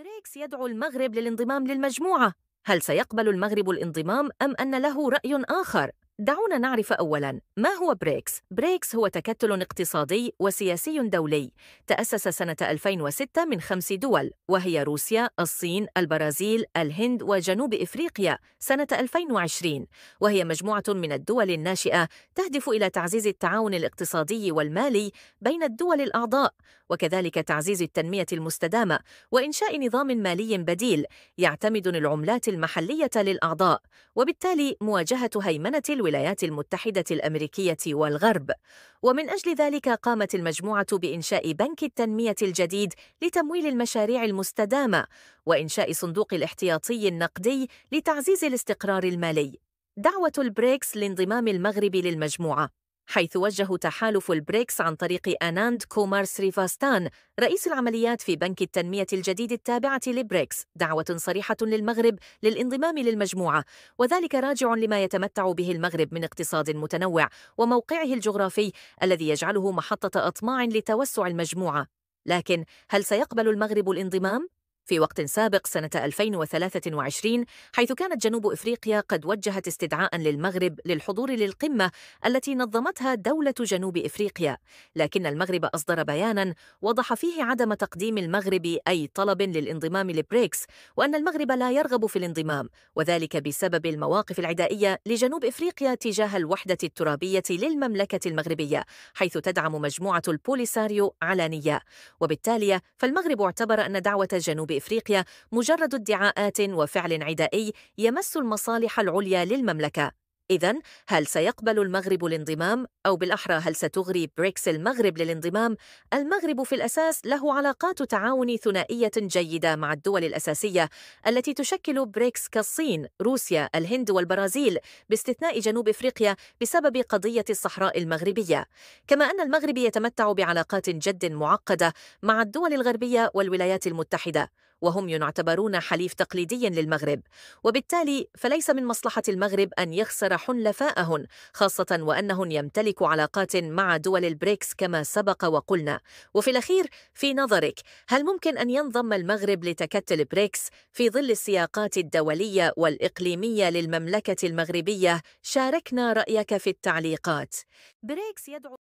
بريكس يدعو المغرب للانضمام للمجموعة. هل سيقبل المغرب الانضمام أم أن له رأي آخر؟ دعونا نعرف أولاً ما هو بريكس؟ بريكس هو تكتل اقتصادي وسياسي دولي تأسس سنة 2006 من 5 دول، وهي روسيا، الصين، البرازيل، الهند وجنوب إفريقيا سنة 2020، وهي مجموعة من الدول الناشئة تهدف إلى تعزيز التعاون الاقتصادي والمالي بين الدول الأعضاء، وكذلك تعزيز التنمية المستدامة وإنشاء نظام مالي بديل يعتمد العملات المحلية للأعضاء، وبالتالي مواجهة هيمنة الولايات المتحدة الأمريكية والغرب. ومن أجل ذلك قامت المجموعة بإنشاء بنك التنمية الجديد لتمويل المشاريع المستدامة، وإنشاء صندوق الاحتياطي النقدي لتعزيز الاستقرار المالي. دعوة البريكس لانضمام المغرب للمجموعة، حيث وجه تحالف البريكس عن طريق آناند كومار سريفاستان رئيس العمليات في بنك التنمية الجديد التابعة لبريكس دعوة صريحة للمغرب للانضمام للمجموعة، وذلك راجع لما يتمتع به المغرب من اقتصاد متنوع وموقعه الجغرافي الذي يجعله محطة أطماع لتوسع المجموعة. لكن هل سيقبل المغرب الانضمام؟ في وقت سابق سنة 2023، حيث كانت جنوب إفريقيا قد وجهت استدعاء للمغرب للحضور للقمة التي نظمتها دولة جنوب إفريقيا، لكن المغرب أصدر بياناً وضح فيه عدم تقديم المغرب أي طلب للانضمام لبريكس، وأن المغرب لا يرغب في الانضمام، وذلك بسبب المواقف العدائية لجنوب إفريقيا تجاه الوحدة الترابية للمملكة المغربية، حيث تدعم مجموعة البوليساريو علانية. وبالتالي فالمغرب اعتبر أن دعوة جنوب إفريقيا مجرد ادعاءات وفعل عدائي يمس المصالح العليا للمملكة. إذن هل سيقبل المغرب الانضمام؟ أو بالأحرى هل ستغري بريكس المغرب للانضمام؟ المغرب في الأساس له علاقات تعاون ثنائية جيدة مع الدول الأساسية التي تشكل بريكس كالصين، روسيا، الهند والبرازيل، باستثناء جنوب إفريقيا بسبب قضية الصحراء المغربية. كما أن المغرب يتمتع بعلاقات جد معقدة مع الدول الغربية والولايات المتحدة، وهم يعتبرون حليف تقليدي للمغرب، وبالتالي فليس من مصلحة المغرب أن يخسر حلفاءهن، خاصة وأنهن يمتلك علاقات مع دول البريكس كما سبق وقلنا. وفي الأخير، في نظرك هل ممكن أن ينضم المغرب لتكتل بريكس في ظل السياقات الدولية والإقليمية للمملكة المغربية؟ شاركنا رأيك في التعليقات. بريكس يدعو